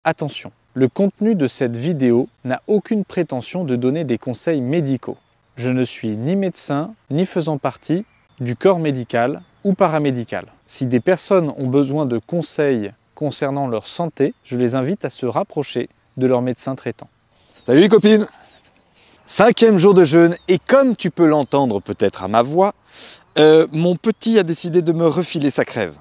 Attention, le contenu de cette vidéo n'a aucune prétention de donner des conseils médicaux. Je ne suis ni médecin, ni faisant partie du corps médical ou paramédical. Si des personnes ont besoin de conseils concernant leur santé, je les invite à se rapprocher de leur médecin traitant. Salut les copines! 5e jour de jeûne et comme tu peux l'entendre peut-être à ma voix, mon petit a décidé de me refiler sa crève.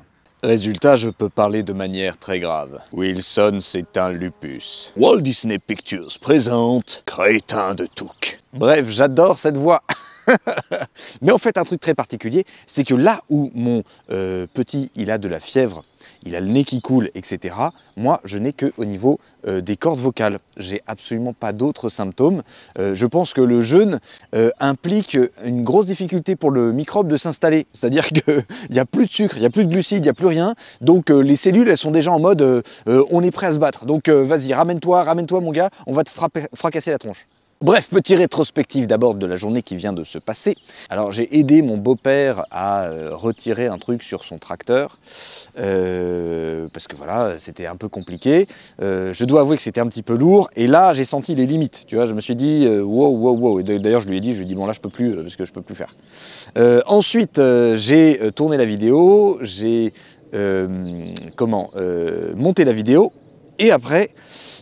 Résultat, je peux parler de manière très grave. Wilson, c'est un lupus. Walt Disney Pictures présente Crétin de Touques. Bref, j'adore cette voix. Mais en fait, un truc très particulier, c'est que là où mon petit, il a de la fièvre, il a le nez qui coule, etc. Moi, je n'ai qu'au niveau des cordes vocales. J'ai absolument pas d'autres symptômes. Je pense que le jeûne implique une grosse difficulté pour le microbe de s'installer. C'est-à-dire qu'il n'y a plus de sucre, il n'y a plus de glucides, il n'y a plus rien. Donc les cellules, elles sont déjà en mode on est prêt à se battre. Donc vas-y, ramène-toi mon gars, on va te fracasser la tronche. Bref, petit rétrospectif d'abord de la journée qui vient de se passer. Alors j'ai aidé mon beau-père à retirer un truc sur son tracteur, parce que voilà, c'était un peu compliqué. Je dois avouer que c'était un petit peu lourd, et là j'ai senti les limites, tu vois, je me suis dit wow. Et d'ailleurs je lui ai dit bon là je peux plus, parce que je peux plus faire. Ensuite j'ai tourné la vidéo, j'ai monté la vidéo, et après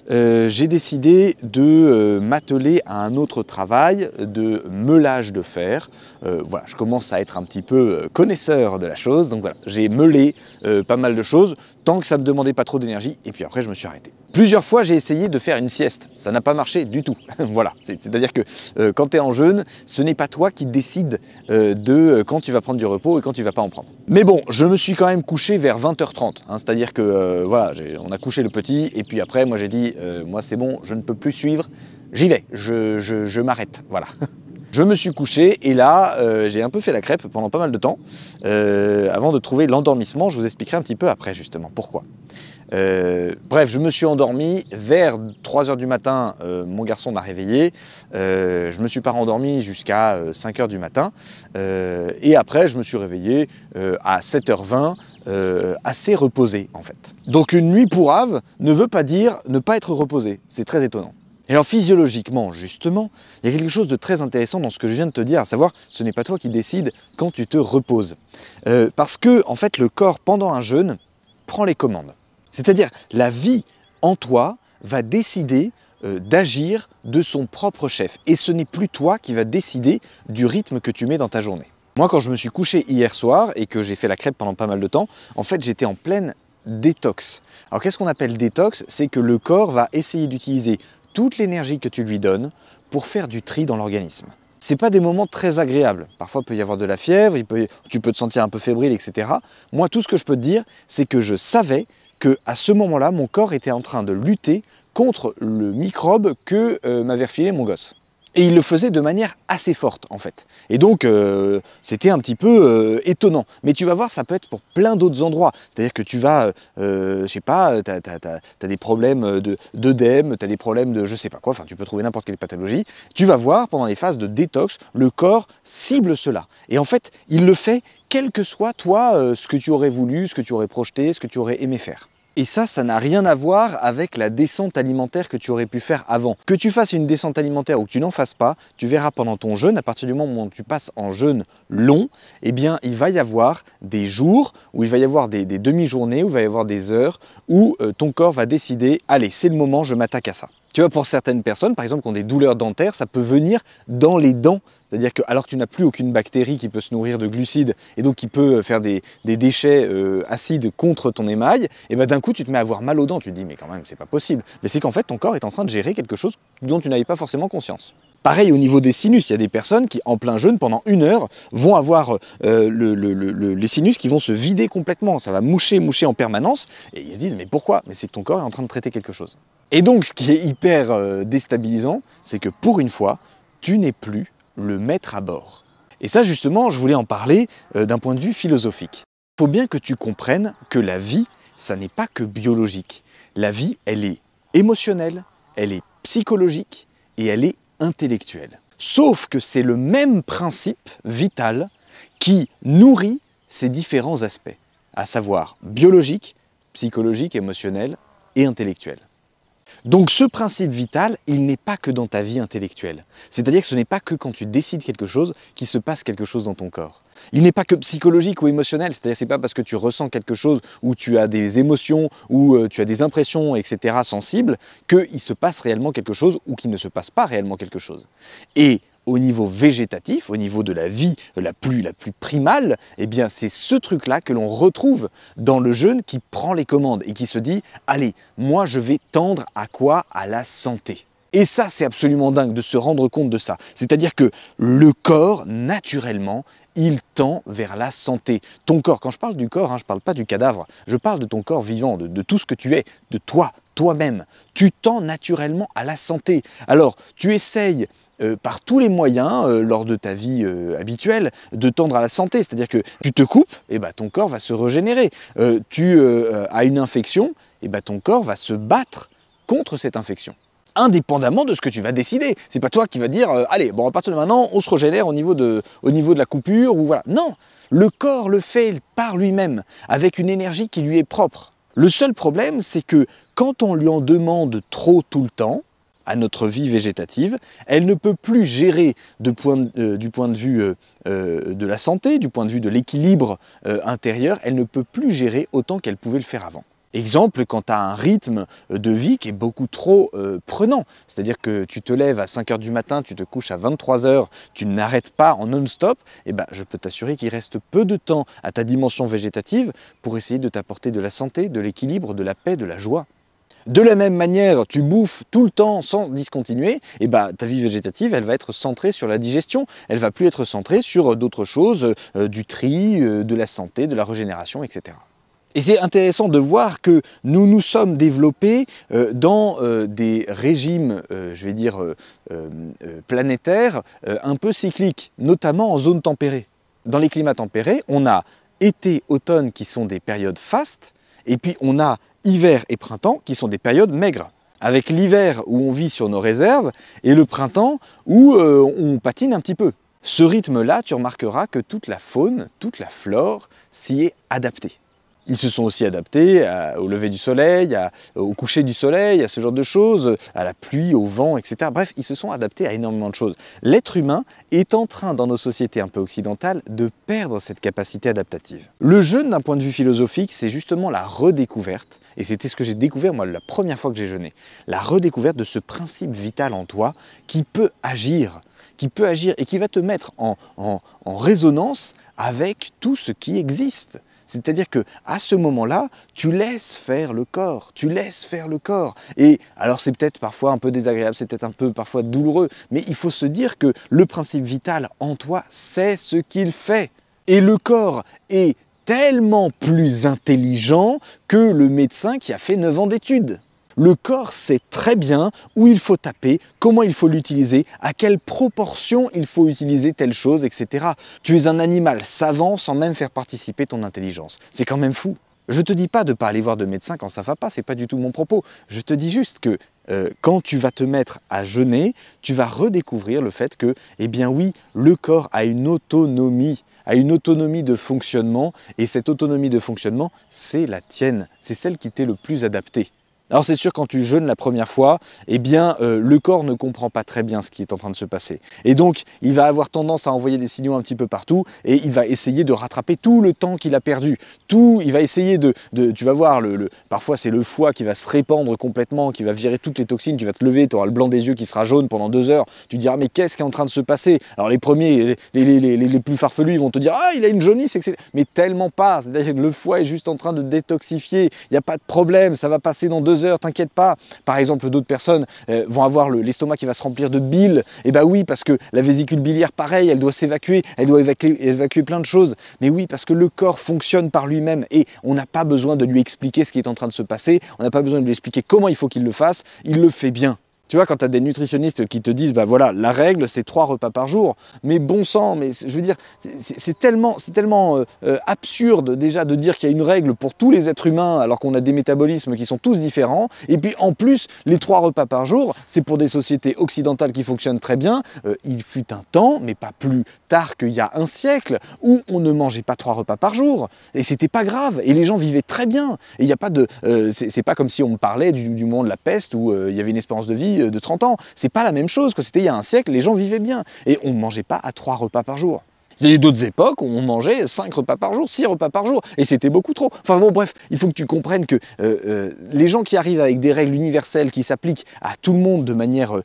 j'ai décidé de m'atteler à un autre travail de meulage de fer. Voilà, je commence à être un petit peu connaisseur de la chose, donc voilà, j'ai meulé pas mal de choses, tant que ça ne me demandait pas trop d'énergie, et puis après je me suis arrêté. Plusieurs fois j'ai essayé de faire une sieste, ça n'a pas marché du tout. Voilà, c'est-à-dire que quand tu es en jeûne, ce n'est pas toi qui décides de quand tu vas prendre du repos et quand tu vas pas en prendre. Mais bon, je me suis quand même couché vers 20h30, hein, c'est-à-dire que voilà, on a couché le petit, et puis après moi j'ai dit moi c'est bon, je ne peux plus suivre, j'y vais, je m'arrête, voilà. Je me suis couché et là, j'ai un peu fait la crêpe pendant pas mal de temps, avant de trouver l'endormissement. Je vous expliquerai un petit peu après justement pourquoi. Bref, je me suis endormi vers 3 h du matin, mon garçon m'a réveillé, je me suis pas rendormi jusqu'à 5 h du matin, et après je me suis réveillé à 7h20, assez reposé en fait. Donc une nuit pourrave ne veut pas dire ne pas être reposé, c'est très étonnant. Et alors physiologiquement, justement, il y a quelque chose de très intéressant dans ce que je viens de te dire, à savoir, ce n'est pas toi qui décides quand tu te reposes. Parce que, en fait, le corps, pendant un jeûne, prend les commandes. C'est-à-dire, la vie en toi va décider d'agir de son propre chef. Et ce n'est plus toi qui va décider du rythme que tu mets dans ta journée. Moi, quand je me suis couché hier soir et que j'ai fait la crêpe pendant pas mal de temps, en fait, j'étais en pleine détox. Alors, qu'est-ce qu'on appelle détox? C'est que le corps va essayer d'utiliser toute l'énergie que tu lui donnes pour faire du tri dans l'organisme. Ce n'est pas des moments très agréables. Parfois, il peut y avoir de la fièvre, tu peux te sentir un peu fébrile, etc. Moi, tout ce que je peux te dire, c'est que je savais qu'à ce moment-là, mon corps était en train de lutter contre le microbe que m'avait refilé mon gosse. Et il le faisait de manière assez forte, en fait. Et donc, c'était un petit peu étonnant. Mais tu vas voir, ça peut être pour plein d'autres endroits. C'est-à-dire que tu vas, je sais pas, t'as des problèmes d'œdème, t'as des problèmes de je sais pas quoi, enfin, tu peux trouver n'importe quelle pathologie. Tu vas voir, pendant les phases de détox, le corps cible cela. Et en fait, il le fait quel que soit, toi, ce que tu aurais voulu, ce que tu aurais projeté, ce que tu aurais aimé faire. Et ça n'a rien à voir avec la descente alimentaire que tu aurais pu faire avant. Que tu fasses une descente alimentaire ou que tu n'en fasses pas, tu verras pendant ton jeûne, à partir du moment où tu passes en jeûne long, eh bien, il va y avoir des jours, où il va y avoir des demi-journées, où il va y avoir des heures, où ton corps va décider, allez, c'est le moment, je m'attaque à ça. Tu vois, pour certaines personnes, par exemple, qui ont des douleurs dentaires, ça peut venir dans les dents. C'est-à-dire que alors que tu n'as plus aucune bactérie qui peut se nourrir de glucides et donc qui peut faire des déchets acides contre ton émail, et ben d'un coup tu te mets à avoir mal aux dents, tu te dis mais quand même c'est pas possible. Mais c'est qu'en fait ton corps est en train de gérer quelque chose dont tu n'avais pas forcément conscience. Pareil au niveau des sinus, il y a des personnes qui en plein jeûne pendant 1 heure vont avoir les sinus qui vont se vider complètement, ça va moucher en permanence et ils se disent mais pourquoi? Mais c'est que ton corps est en train de traiter quelque chose. Et donc ce qui est hyper déstabilisant, c'est que pour une fois, tu n'es plus le maître à bord. Et ça justement, je voulais en parler d'un point de vue philosophique. Il faut bien que tu comprennes que la vie, ça n'est pas que biologique. La vie, elle est émotionnelle, elle est psychologique et elle est intellectuelle. Sauf que c'est le même principe vital qui nourrit ces différents aspects, à savoir biologique, psychologique, émotionnel et intellectuel. Donc ce principe vital, il n'est pas que dans ta vie intellectuelle. C'est-à-dire que ce n'est pas que quand tu décides quelque chose qu'il se passe quelque chose dans ton corps. Il n'est pas que psychologique ou émotionnel, c'est-à-dire que ce n'est pas parce que tu ressens quelque chose ou tu as des émotions ou tu as des impressions, etc. sensibles, qu'il se passe réellement quelque chose ou qu'il ne se passe pas réellement quelque chose. Et au niveau végétatif, au niveau de la vie la plus primale, eh bien c'est ce truc-là que l'on retrouve dans le jeune qui prend les commandes et qui se dit « Allez, moi je vais tendre à quoi? À la santé ». Et ça, c'est absolument dingue de se rendre compte de ça. C'est-à-dire que le corps, naturellement, il tend vers la santé. Ton corps, quand je parle du corps, je ne parle pas du cadavre, je parle de ton corps vivant, de tout ce que tu es, de toi, toi-même. Tu tends naturellement à la santé. Alors, tu essayes par tous les moyens, lors de ta vie habituelle, de tendre à la santé. C'est-à-dire que tu te coupes, et ton corps va se régénérer. Tu as une infection, et ton corps va se battre contre cette infection. Indépendamment de ce que tu vas décider. C'est pas toi qui vas dire allez, bon, à partir de maintenant, on se régénère au niveau de la coupure, ou voilà. Non, le corps le fait par lui-même, avec une énergie qui lui est propre. Le seul problème, c'est que quand on lui en demande trop tout le temps, à notre vie végétative, elle ne peut plus gérer du point de vue de la santé, du point de vue de l'équilibre intérieur, elle ne peut plus gérer autant qu'elle pouvait le faire avant. Exemple, quand tu as un rythme de vie qui est beaucoup trop prenant, c'est-à-dire que tu te lèves à 5 h du matin, tu te couches à 23 h, tu n'arrêtes pas en non-stop, je peux t'assurer qu'il reste peu de temps à ta dimension végétative pour essayer de t'apporter de la santé, de l'équilibre, de la paix, de la joie. De la même manière, tu bouffes tout le temps sans discontinuer, ta vie végétative, elle va être centrée sur la digestion, elle va plus être centrée sur d'autres choses, du tri, de la santé, de la régénération, etc. Et c'est intéressant de voir que nous nous sommes développés dans des régimes, planétaires, un peu cycliques, notamment en zone tempérée. Dans les climats tempérés, on a été, automne qui sont des périodes fastes, et puis on a hiver et printemps qui sont des périodes maigres. Avec l'hiver où on vit sur nos réserves et le printemps où on patine un petit peu. Ce rythme-là, tu remarqueras que toute la faune, toute la flore s'y est adaptée. Ils se sont aussi adaptés au lever du soleil, au coucher du soleil, à ce genre de choses, à la pluie, au vent, etc. Bref, ils se sont adaptés à énormément de choses. L'être humain est en train, dans nos sociétés un peu occidentales, de perdre cette capacité adaptative. Le jeûne, d'un point de vue philosophique, c'est justement la redécouverte, et c'était ce que j'ai découvert, moi, la première fois que j'ai jeûné, la redécouverte de ce principe vital en toi qui peut agir et qui va te mettre en résonance avec tout ce qui existe. C'est-à-dire qu'à ce moment-là, tu laisses faire le corps, Et alors c'est peut-être parfois un peu désagréable, c'est peut-être un peu parfois douloureux, mais il faut se dire que le principe vital en toi, c'est ce qu'il fait. Et le corps est tellement plus intelligent que le médecin qui a fait 9 ans d'études. Le corps sait très bien où il faut taper, comment il faut l'utiliser, à quelle proportion il faut utiliser telle chose, etc. Tu es un animal savant sans même faire participer ton intelligence. C'est quand même fou. Je ne te dis pas de ne pas aller voir de médecin quand ça ne va pas, c'est pas du tout mon propos. Je te dis juste que quand tu vas te mettre à jeûner, tu vas redécouvrir le fait que, oui, le corps a une autonomie de fonctionnement, et cette autonomie de fonctionnement, c'est la tienne, c'est celle qui t'est le plus adaptée. Alors c'est sûr, quand tu jeûnes la première fois, le corps ne comprend pas très bien ce qui est en train de se passer. Et donc, il va avoir tendance à envoyer des signaux un petit peu partout et il va essayer de rattraper tout le temps qu'il a perdu. Il va essayer tu vas voir, parfois c'est le foie qui va se répandre complètement, qui va virer toutes les toxines, tu vas te lever, tu auras le blanc des yeux qui sera jaune pendant 2 heures, tu te diras mais qu'est-ce qui est en train de se passer? Alors les premiers, les plus farfelus, ils vont te dire ah il a une jaunisse, etc. Mais tellement pas, c'est-à-dire que le foie est juste en train de détoxifier, il n'y a pas de problème, ça va passer dans 2 heures, t'inquiète pas. Par exemple, d'autres personnes vont avoir l'estomac qui va se remplir de bile. Oui, parce que la vésicule biliaire, pareil, elle doit s'évacuer, elle doit évacuer plein de choses. Mais oui, parce que le corps fonctionne par lui-même et on n'a pas besoin de lui expliquer ce qui est en train de se passer, on n'a pas besoin de lui expliquer comment il faut qu'il le fasse, il le fait bien. Tu vois, quand tu as des nutritionnistes qui te disent, bah voilà, la règle, c'est 3 repas par jour. Mais bon sang, mais je veux dire, c'est tellement absurde déjà de dire qu'il y a une règle pour tous les êtres humains alors qu'on a des métabolismes qui sont tous différents. Et puis en plus, les 3 repas par jour, c'est pour des sociétés occidentales qui fonctionnent très bien. Il fut un temps, mais pas plus tard qu'il y a un siècle, où on ne mangeait pas 3 repas par jour. Et c'était pas grave. Et les gens vivaient très bien. Et il n'y a pas de, c'est pas comme si on me parlait du moment de la peste où il y avait une espérance de vie de 30 ans. C'est pas la même chose. Quand c'était il y a un siècle, les gens vivaient bien. Et on ne mangeait pas à 3 repas par jour. Il y a eu d'autres époques où on mangeait 5 repas par jour, 6 repas par jour, et c'était beaucoup trop. Enfin bon, bref, il faut que tu comprennes que les gens qui arrivent avec des règles universelles qui s'appliquent à tout le monde de manière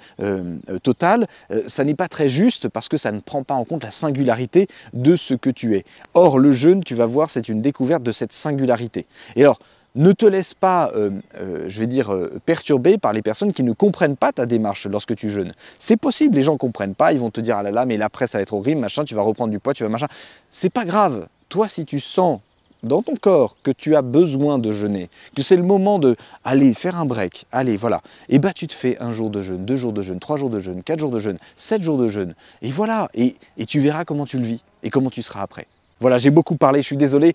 totale, ça n'est pas très juste parce que ça ne prend pas en compte la singularité de ce que tu es. Or, le jeûne, tu vas voir, c'est une découverte de cette singularité. Et alors, ne te laisse pas, je vais dire, perturber par les personnes qui ne comprennent pas ta démarche lorsque tu jeûnes. C'est possible, les gens ne comprennent pas, ils vont te dire « Ah là là, mais l'après ça va être horrible, machin, tu vas reprendre du poids, tu vas machin ». C'est pas grave. Toi, si tu sens dans ton corps que tu as besoin de jeûner, que c'est le moment de aller faire un break, allez, voilà, et bah tu te fais 1 jour de jeûne, 2 jours de jeûne, 3 jours de jeûne, 4 jours de jeûne, 7 jours de jeûne, et voilà, et tu verras comment tu le vis et comment tu seras après. Voilà, j'ai beaucoup parlé, je suis désolé.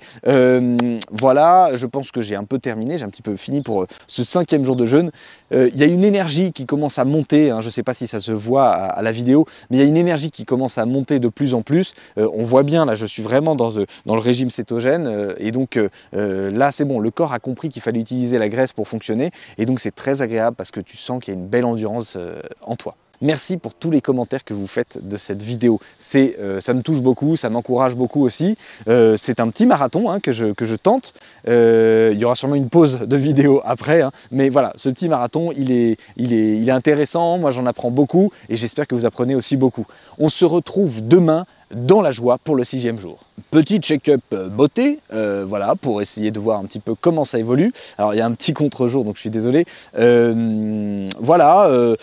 Voilà, je pense que j'ai un peu terminé, j'ai un petit peu fini pour ce 5e jour de jeûne. Il y a une énergie qui commence à monter, hein, je ne sais pas si ça se voit à la vidéo, mais il y a une énergie qui commence à monter de plus en plus. On voit bien, là, je suis vraiment dans le régime cétogène, et donc là, c'est bon, le corps a compris qu'il fallait utiliser la graisse pour fonctionner, et donc c'est très agréable parce que tu sens qu'il y a une belle endurance en toi. Merci pour tous les commentaires que vous faites de cette vidéo. Ça me touche beaucoup, ça m'encourage beaucoup aussi. C'est un petit marathon hein, que je tente. Il y aura sûrement une pause de vidéo après. Hein, mais voilà, ce petit marathon, il est intéressant. Moi, j'en apprends beaucoup et j'espère que vous apprenez aussi beaucoup. On se retrouve demain dans la joie pour le 6e jour. Petit check-up beauté, voilà, pour essayer de voir un petit peu comment ça évolue. Alors, il y a un petit contre-jour, donc je suis désolé. Voilà.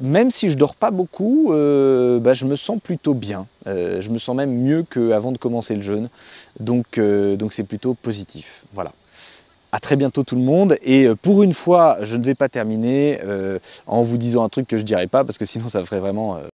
Même si je dors pas beaucoup, je me sens plutôt bien. Je me sens même mieux qu'avant de commencer le jeûne. Donc c'est plutôt positif. Voilà. À très bientôt tout le monde. Et pour une fois, je ne vais pas terminer en vous disant un truc que je ne dirai pas, parce que sinon ça ferait vraiment...